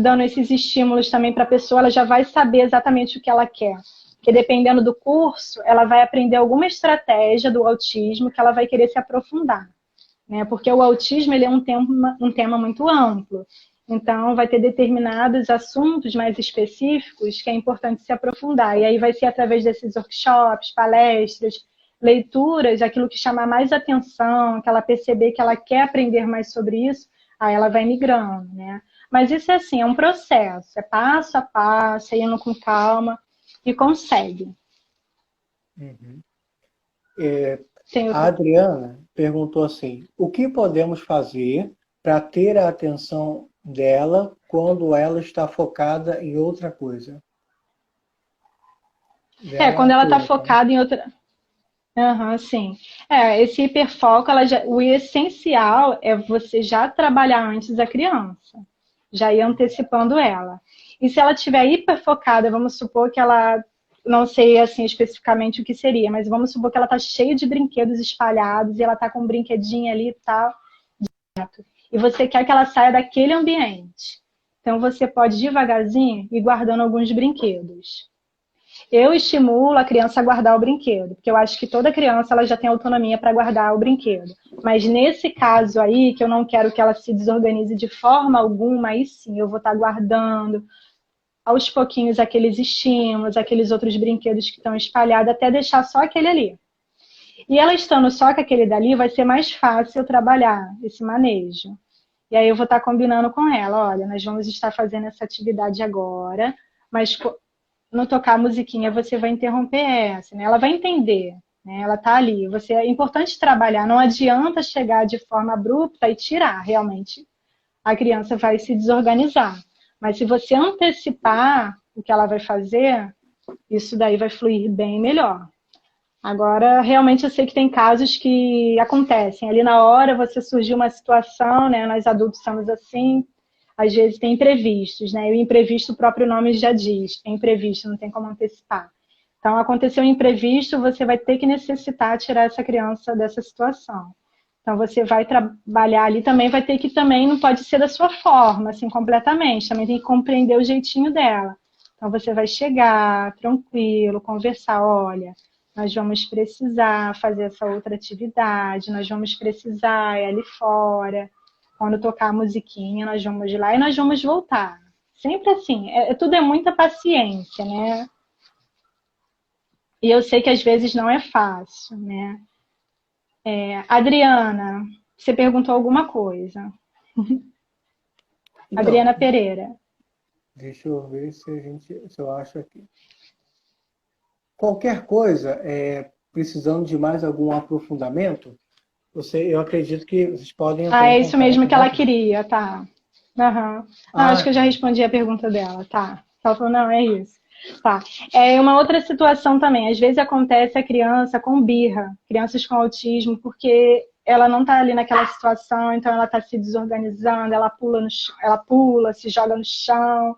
Speaker 2: dando esses estímulos também para a pessoa, ela já vai saber exatamente o que ela quer. Porque dependendo do curso, ela vai aprender alguma estratégia do autismo que ela vai querer se aprofundar, né? Porque o autismo ele é um tema muito amplo. Então, vai ter determinados assuntos mais específicos que é importante se aprofundar. E aí vai ser através desses workshops, palestras, leituras, aquilo que chamar mais atenção, que ela perceber que ela quer aprender mais sobre isso, aí ela vai migrando, né? Mas isso é assim, é um processo, é passo a passo, indo com calma e consegue.
Speaker 1: Uhum. A Adriana perguntou assim, o que podemos fazer para ter a atenção dela quando ela está focada em outra coisa?
Speaker 2: Quando ela está focada em outra... sim. Esse hiperfoco, o essencial é você já trabalhar antes da criança, já ir antecipando ela. E se ela estiver hiperfocada, vamos supor que ela, não sei assim especificamente o que seria, mas vamos supor que ela está cheia de brinquedos espalhados e ela está com um brinquedinho ali e tal, e você quer que ela saia daquele ambiente. Então você pode devagarzinho ir guardando alguns brinquedos. Eu estimulo a criança a guardar o brinquedo, porque eu acho que toda criança ela já tem autonomia para guardar o brinquedo. Mas nesse caso aí, que eu não quero que ela se desorganize de forma alguma, aí sim, eu vou estar guardando aos pouquinhos aqueles estímulos, aqueles outros brinquedos que estão espalhados, até deixar só aquele ali. E ela estando só com aquele dali, vai ser mais fácil eu trabalhar esse manejo. E aí eu vou estar combinando com ela, olha, nós vamos estar fazendo essa atividade agora, mas no tocar a musiquinha você vai interromper essa, né? Ela vai entender, né? Ela tá ali. É importante trabalhar, não adianta chegar de forma abrupta e tirar, realmente a criança vai se desorganizar. Mas se você antecipar o que ela vai fazer, isso daí vai fluir bem melhor. Agora, realmente eu sei que tem casos que acontecem. Ali na hora você surgiu uma situação, né? Nós adultos somos assim, às vezes tem imprevistos, né? E o imprevisto, o próprio nome já diz, é imprevisto, não tem como antecipar. Então, aconteceu um imprevisto, você vai ter que necessitar tirar essa criança dessa situação. Então, você vai trabalhar ali também, vai ter que também, não pode ser da sua forma, assim, completamente. Também tem que compreender o jeitinho dela. Então, você vai chegar tranquilo, conversar, olha, nós vamos precisar fazer essa outra atividade, nós vamos precisar ir ali fora. Quando tocar a musiquinha, nós vamos lá e nós vamos voltar. Sempre assim, tudo é muita paciência, né? E eu sei que às vezes não é fácil, né? Adriana, você perguntou alguma coisa.
Speaker 1: Então,
Speaker 2: Adriana Pereira.
Speaker 1: Deixa eu ver se eu acho aqui. Qualquer coisa, precisando de mais algum aprofundamento, eu acredito que vocês podem entrar
Speaker 2: É
Speaker 1: em
Speaker 2: isso
Speaker 1: contato,
Speaker 2: mesmo que ela
Speaker 1: né?
Speaker 2: queria, tá. Acho que eu já respondi a pergunta dela, tá. Ela falou, não, é isso. Tá. Uma outra situação também, às vezes acontece a criança com birra, crianças com autismo, porque ela não está ali naquela situação, então ela está se desorganizando, ela pula no chão, ela pula, se joga no chão.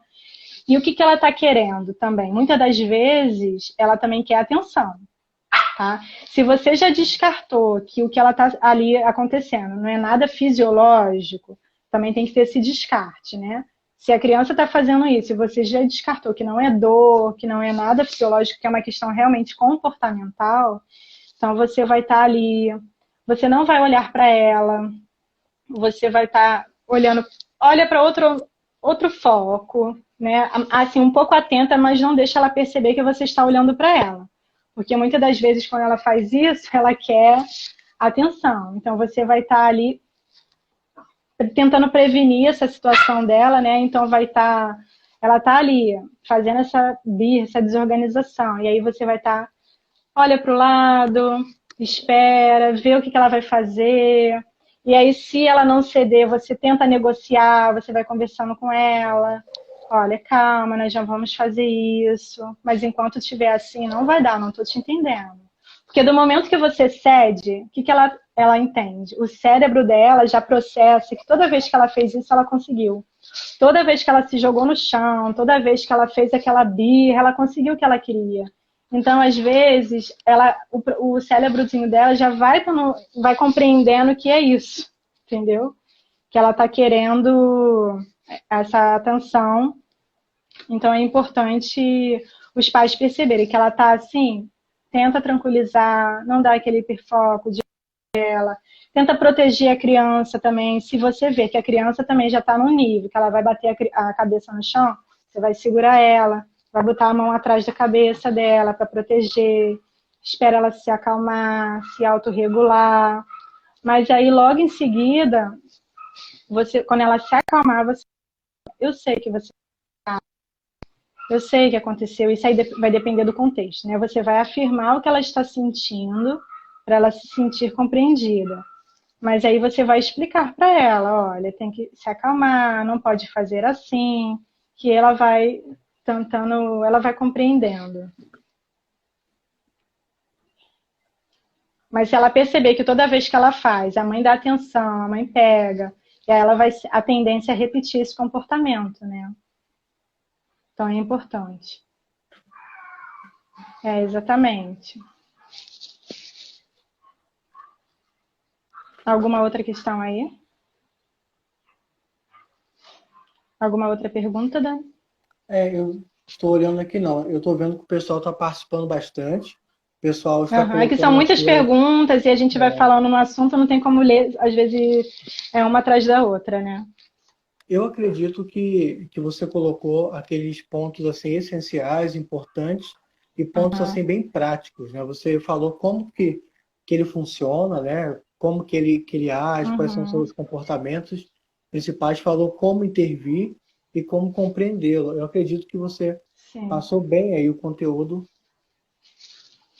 Speaker 2: E o que ela está querendo também? Muitas das vezes, ela também quer atenção. Tá? Se você já descartou que o que ela está ali acontecendo não é nada fisiológico, também tem que ter esse descarte, né? Se a criança está fazendo isso e você já descartou que não é dor, que não é nada fisiológico, que é uma questão realmente comportamental, então você vai estar ali, você não vai olhar para ela, você vai estar olhando, olha para outro foco, né? Assim, um pouco atenta, mas não deixa ela perceber que você está olhando para ela. Porque muitas das vezes, quando ela faz isso, ela quer atenção. Então, você vai estar ali tentando prevenir essa situação dela, né? Então, ela está ali fazendo essa birra, essa desorganização. E aí você vai estar, olha para o lado, espera, vê o que ela vai fazer. E aí, se ela não ceder, você tenta negociar, você vai conversando com ela. Olha, calma, nós já vamos fazer isso. Mas enquanto estiver assim, não vai dar, não estou te entendendo. Porque do momento que você cede, o que ela entende? O cérebro dela já processa que toda vez que ela fez isso, ela conseguiu. Toda vez que ela se jogou no chão, toda vez que ela fez aquela birra, ela conseguiu o que ela queria. Então, às vezes, o cérebrozinho dela já vai compreendendo que é isso, entendeu? Que ela está querendo essa atenção. Então, é importante os pais perceberem que ela está assim, tenta tranquilizar, não dá aquele hiperfoco dela, tenta proteger a criança também. Se você vê que a criança também já está no nível, que ela vai bater a cabeça no chão, você vai segurar ela, vai botar a mão atrás da cabeça dela para proteger, espera ela se acalmar, se autorregular. Mas aí, logo em seguida, quando ela se acalmar, eu sei que você... Eu sei o que aconteceu, isso aí vai depender do contexto, né? Você vai afirmar o que ela está sentindo para ela se sentir compreendida. Mas aí você vai explicar para ela, olha, tem que se acalmar, não pode fazer assim, que ela vai tentando, ela vai compreendendo. Mas se ela perceber que toda vez que ela faz, a mãe dá atenção, a mãe pega, e aí a tendência é repetir esse comportamento, né? Então é importante. Exatamente. Alguma outra questão aí? Alguma outra pergunta, Dan?
Speaker 1: Eu estou olhando aqui, não. Eu estou vendo que o pessoal está participando bastante. O pessoal está
Speaker 2: É que são
Speaker 1: colocando
Speaker 2: muitas
Speaker 1: aqui...
Speaker 2: perguntas e a gente vai falando no assunto, não tem como ler, às vezes, uma atrás da outra, né?
Speaker 1: Eu acredito que você colocou aqueles pontos assim essenciais, importantes e pontos assim bem práticos, né? Você falou como que ele funciona, né? Como que ele age, quais são os seus comportamentos principais, falou como intervir e como compreendê-lo. Eu acredito que você
Speaker 2: Sim.
Speaker 1: passou bem aí o conteúdo.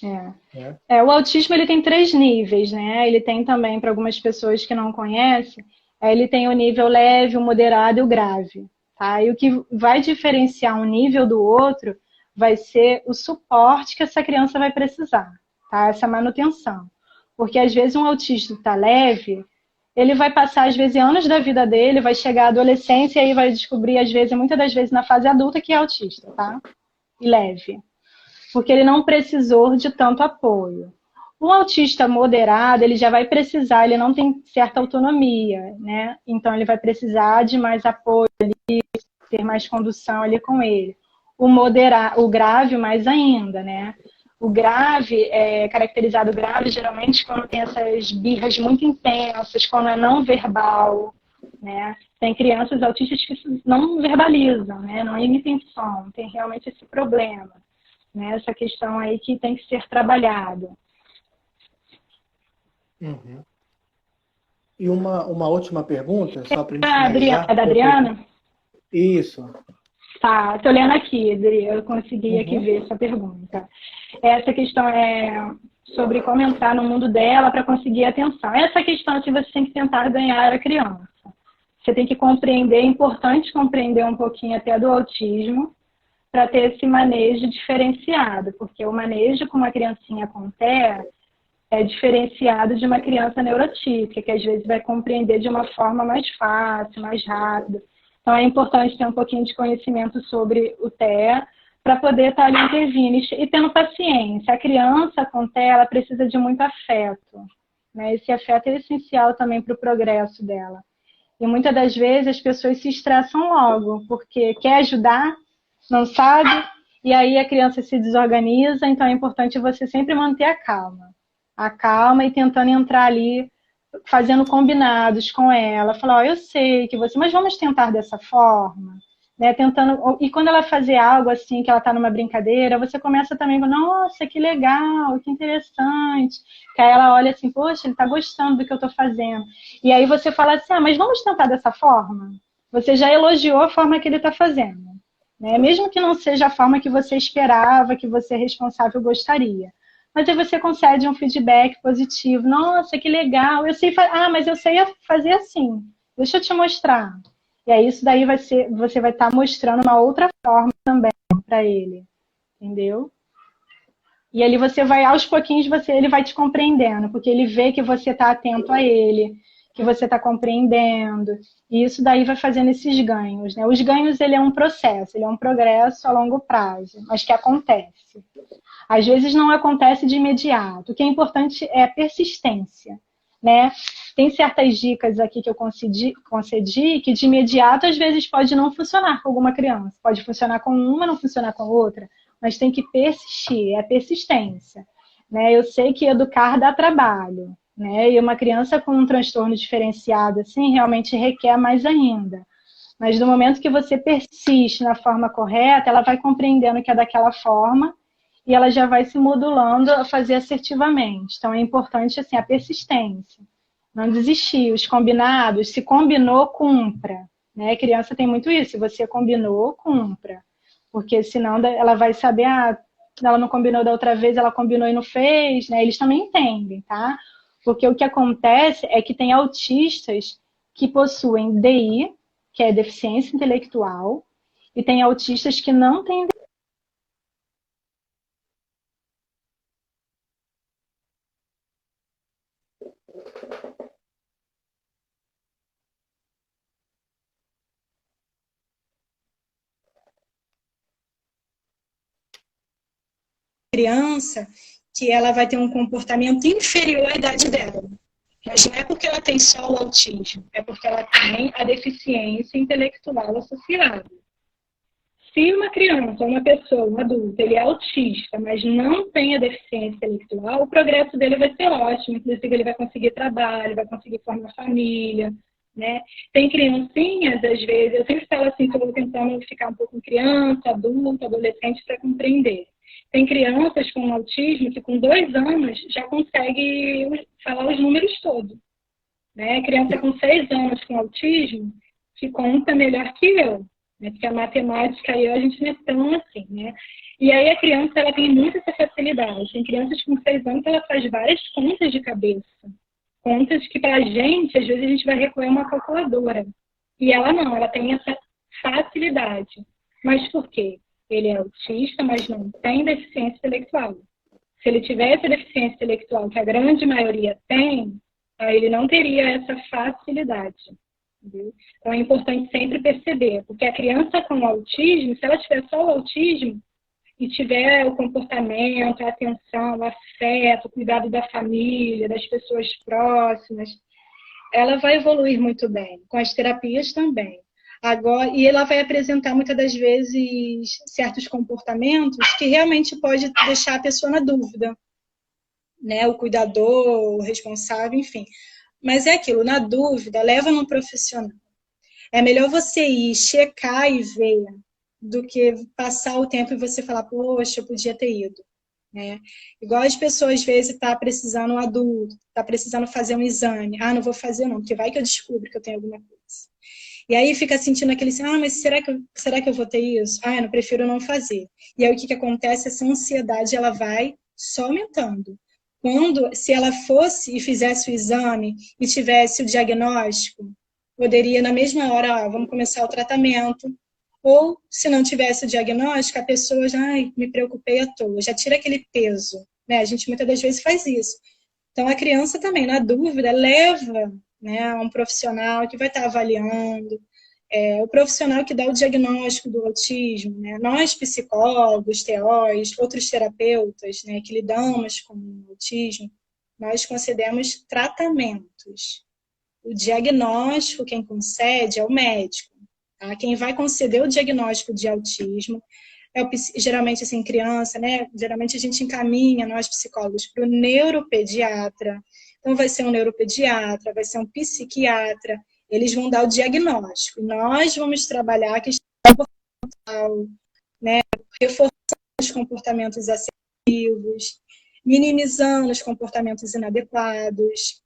Speaker 1: Né?
Speaker 2: O autismo ele tem 3 níveis, né? Ele tem também, para algumas pessoas que não conhecem, ele tem o nível leve, o moderado e o grave. Tá? E o que vai diferenciar um nível do outro vai ser o suporte que essa criança vai precisar, tá? Essa manutenção. Porque às vezes um autista está leve, ele vai passar às vezes anos da vida dele, vai chegar à adolescência e aí vai descobrir às vezes, muitas das vezes na fase adulta que é autista, tá? E leve. Porque ele não precisou de tanto apoio. Um autista moderado, ele já vai precisar, ele não tem certa autonomia, né? Então ele vai precisar de mais apoio ali, ter mais condução ali com ele. O grave mais ainda, né? O grave é caracterizado grave geralmente quando tem essas birras muito intensas, quando é não verbal, né? Tem crianças autistas que não verbalizam, né? Não emitem som, tem realmente esse problema, né? Essa questão aí que tem que ser trabalhada.
Speaker 1: Uhum. E uma última pergunta, só para a gente
Speaker 2: É
Speaker 1: finalizar.
Speaker 2: da Adriana?
Speaker 1: Isso.
Speaker 2: Tá, tô lendo aqui, Adri, eu consegui aqui
Speaker 1: Uhum.
Speaker 2: ver essa pergunta. Essa questão é sobre como entrar no mundo dela para conseguir atenção. Essa questão que você tem que tentar ganhar a criança. Você tem que compreender, é importante compreender um pouquinho até do autismo para ter esse manejo diferenciado, porque o manejo com uma criancinha com TEA é diferenciado de uma criança neurotípica, que às vezes vai compreender de uma forma mais fácil, mais rápida. Então, é importante ter um pouquinho de conhecimento sobre o TEA para poder estar ali intervindo e tendo paciência. A criança com TEA, ela precisa de muito afeto, né? Esse afeto é essencial também para o progresso dela. E muitas das vezes as pessoas se estressam logo, porque quer ajudar, não sabe, e aí a criança se desorganiza, então é importante você sempre manter a calma e tentando entrar ali, fazendo combinados com ela, falar, ó, eu sei que você, mas vamos tentar dessa forma, né? Tentando, e quando ela fazer algo assim, que ela está numa brincadeira, você começa também com, nossa, que legal, que interessante, que aí ela olha assim, poxa, ele está gostando do que eu estou fazendo, e aí você fala assim, ah, mas vamos tentar dessa forma? Você já elogiou a forma que ele está fazendo, né? Mesmo que não seja a forma que você esperava, que você responsável gostaria. Mas aí você concede um feedback positivo. Nossa, que legal. Eu sei, mas eu sei fazer assim. Deixa eu te mostrar. E aí isso daí vai ser, você vai estar mostrando uma outra forma também para ele, entendeu? E ali você vai, aos pouquinhos, ele vai te compreendendo, porque ele vê que você está atento a ele, que você está compreendendo. E isso daí vai fazendo esses ganhos, né? Os ganhos, ele é um processo, ele é um progresso a longo prazo, mas que acontece. Às vezes não acontece de imediato. O que é importante é a persistência, né? Tem certas dicas aqui que eu concedi que de imediato às vezes pode não funcionar com alguma criança. Pode funcionar com uma, não funcionar com outra, mas tem que persistir, é a persistência, né? Eu sei que educar dá trabalho, né? E uma criança com um transtorno diferenciado assim realmente requer mais ainda. Mas no momento que você persiste na forma correta, ela vai compreendendo que é daquela forma e ela já vai se modulando a fazer assertivamente. Então é importante assim a persistência, não desistir, os combinados, se combinou, cumpra. Né? A criança tem muito isso, se você combinou, cumpra. Porque senão ela vai saber, ela não combinou da outra vez, ela combinou e não fez, né? Eles também entendem, tá? Porque o que acontece é que tem autistas que possuem DI, que é deficiência intelectual, e tem autistas que não têm criança que ela vai ter um comportamento inferior à idade dela. Mas não é porque ela tem só o autismo, é porque ela tem a deficiência intelectual associada. Se uma criança, uma pessoa, um adulto, ele é autista, mas não tem a deficiência intelectual, o progresso dele vai ser ótimo. Inclusive, ele vai conseguir trabalho, vai conseguir formar família, né? Tem criancinhas, às vezes, eu sempre falo assim, que eu vou tentando ficar um pouco com criança, adulto, adolescente, para compreender. Tem crianças com autismo que com 2 anos já consegue falar os números todos. Né? Criança com 6 anos com autismo que conta melhor que eu. Né? Porque a matemática aí a gente não é tão assim. Né? E aí a criança ela tem muita essa facilidade. Tem crianças com 6 anos que ela faz várias contas de cabeça. Contas que para a gente, às vezes a gente vai recorrer a uma calculadora. E ela não, ela tem essa facilidade. Mas por quê? Ele é autista, mas não tem deficiência intelectual. Se ele tivesse a deficiência intelectual, que a grande maioria tem, ele não teria essa facilidade. Entendeu? Então é importante sempre perceber, porque a criança com autismo, se ela tiver só o autismo e tiver o comportamento, a atenção, o afeto, o cuidado da família, das pessoas próximas, ela vai evoluir muito bem, com as terapias também. Agora, e ela vai apresentar muitas das vezes certos comportamentos que realmente pode deixar a pessoa na dúvida, né? O cuidador, o responsável, enfim. Mas é aquilo, na dúvida, leva num profissional. É melhor você ir checar e ver do que passar o tempo e você falar, poxa, eu podia ter ido. Né? Igual as pessoas às vezes estão precisando, um adulto, está precisando fazer um exame. Não vou fazer não, porque vai que eu descubro que eu tenho alguma coisa. E aí fica sentindo aquele assim, mas será que eu vou ter isso? Eu não prefiro não fazer. E aí o que acontece? Essa ansiedade, ela vai só aumentando. Se ela fosse e fizesse o exame e tivesse o diagnóstico, poderia na mesma hora, vamos começar o tratamento. Ou, se não tivesse o diagnóstico, a pessoa já, me preocupei à toa, já tira aquele peso. Né? A gente muitas das vezes faz isso. Então, a criança também, na dúvida, leva, né, um profissional que vai estar avaliando, o profissional que dá o diagnóstico do autismo, né? Nós, psicólogos, TOs, outros terapeutas, né, que lidamos com o autismo, nós concedemos tratamentos.
Speaker 3: o diagnóstico, quem concede é o médico. Tá? Quem vai conceder o diagnóstico de autismo é geralmente, assim, criança, né? Geralmente a gente encaminha, nós psicólogos, para o neuropediatra. Então, vai ser um neuropediatra, vai ser um psiquiatra. Eles vão dar o diagnóstico. Nós vamos trabalhar a questão comportamental, né? Reforçando os comportamentos assertivos, minimizando os comportamentos inadequados,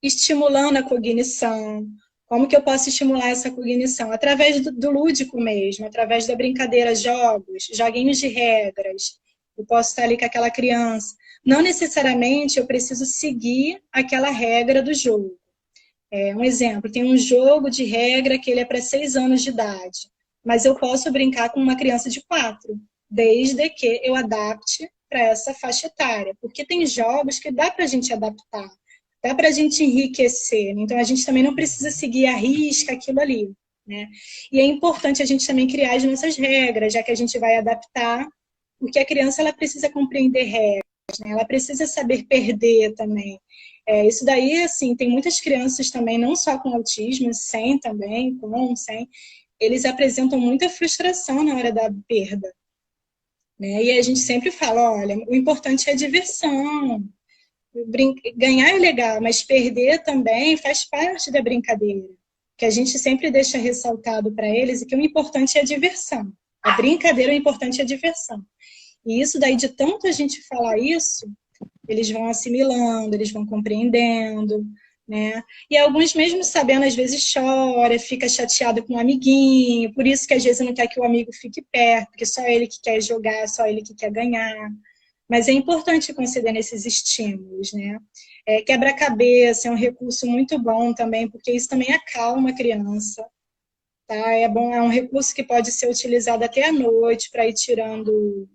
Speaker 3: estimulando a cognição. Como que eu posso estimular essa cognição? Através do lúdico mesmo, através da brincadeira, jogos, joguinhos de regras. Eu posso estar ali com aquela criança. Não necessariamente eu preciso seguir aquela regra do jogo. Um exemplo, tem um jogo de regra que ele é para 6 anos de idade, mas eu posso brincar com uma criança de 4, desde que eu adapte para essa faixa etária. Porque tem jogos que dá para a gente adaptar. Dá para a gente enriquecer, então a gente também não precisa seguir à risca aquilo ali, né? E é importante a gente também criar as nossas regras, já que a gente vai adaptar, porque a criança ela precisa compreender regras, né? Ela precisa saber perder também. Isso daí, assim, tem muitas crianças também, não só com autismo, sem também, sem, eles apresentam muita frustração na hora da perda, né? E a gente sempre fala, olha, o importante é a diversão. Ganhar é legal, mas perder também faz parte da brincadeira. Que a gente sempre deixa ressaltado para eles que o importante é a diversão. A brincadeira, o importante é a diversão. E isso daí, de tanto a gente falar isso, eles vão assimilando, eles vão compreendendo, né? E alguns mesmo sabendo, às vezes chora, fica chateado com um amiguinho, por isso que às vezes não quer que o amigo fique perto, porque só ele que quer jogar, só ele que quer ganhar. Mas é importante conceder nesses estímulos, né? Quebra-cabeça é um recurso muito bom também, porque isso também acalma a criança, tá? É bom, é um recurso que pode ser utilizado até à noite para ir tirando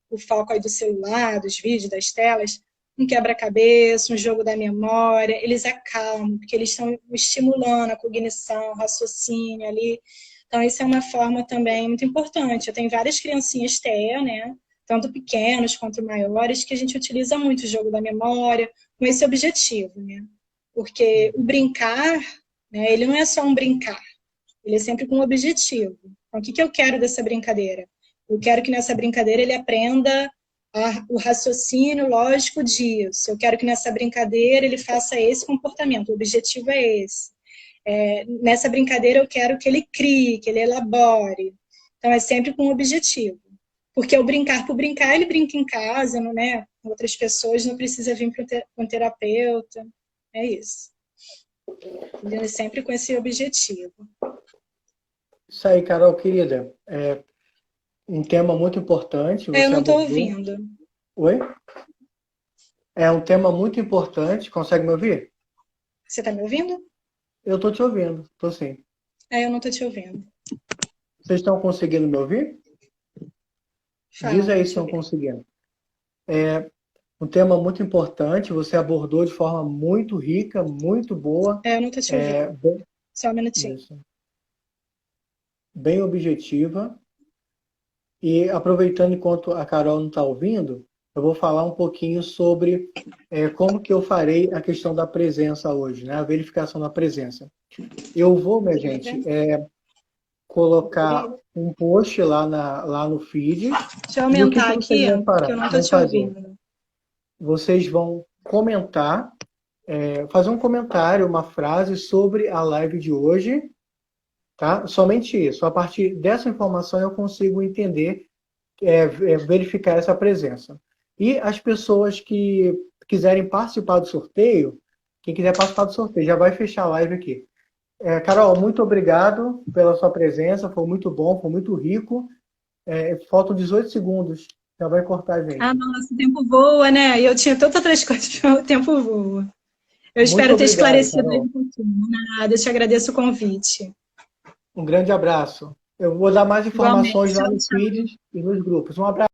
Speaker 3: o foco aí do celular, dos vídeos, das telas. Um quebra-cabeça, um jogo da memória, eles acalmam, porque eles estão estimulando a cognição, o raciocínio ali. Então, isso é uma forma também muito importante. Eu tenho várias criancinhas TEA, né? Tanto pequenos quanto maiores, que a gente utiliza muito o jogo da memória com esse objetivo, né? Porque o brincar, né, ele não é só um brincar, ele é sempre com um objetivo. Então, o que eu quero dessa brincadeira? Eu quero que nessa brincadeira ele aprenda o raciocínio lógico disso. Eu quero que nessa brincadeira ele faça esse comportamento, o objetivo é esse. Nessa brincadeira eu quero que ele crie, que ele elabore. Então, é sempre com um objetivo. Porque o brincar por brincar, ele brinca em casa, não, né? Com outras pessoas, não precisa vir para um terapeuta. É isso. Ele sempre com esse objetivo.
Speaker 1: Isso aí, Carol, querida. Um tema muito importante.
Speaker 3: Eu não estou ouvindo.
Speaker 1: Oi? É um tema muito importante. Consegue me ouvir?
Speaker 3: Você está me ouvindo?
Speaker 1: Eu estou te ouvindo, estou sim.
Speaker 3: Eu não estou te ouvindo.
Speaker 1: Vocês estão conseguindo me ouvir? Diz aí se estão conseguindo. Um tema muito importante, você abordou de forma muito rica, muito boa.
Speaker 3: Eu não estou te ouvindo. Só um minutinho.
Speaker 1: Isso. Bem objetiva. E aproveitando enquanto a Carol não está ouvindo, eu vou falar um pouquinho sobre como que eu farei a questão da presença hoje, né? A verificação da presença. Eu vou, minha gente, colocar um post lá no feed.
Speaker 3: Deixa eu aumentar aqui, porque eu não estou te ouvindo.
Speaker 1: Vocês vão comentar, fazer um comentário, uma frase sobre a live de hoje, tá? Somente isso. A partir dessa informação eu consigo entender, verificar essa presença. E as pessoas que quiserem participar do sorteio, quem quiser participar do sorteio, já vai fechar a live aqui. Carol, muito obrigado pela sua presença, foi muito bom, foi muito rico. Faltam 18 segundos, já vai cortar, gente.
Speaker 3: Nossa, o tempo voa, né? E eu tinha tantas outras coisas, o tempo voa. Eu espero ter esclarecido aí um pouquinho. Nada, eu te agradeço o convite.
Speaker 1: Um grande abraço. Eu vou dar mais informações lá no feed e nos grupos. Um abraço.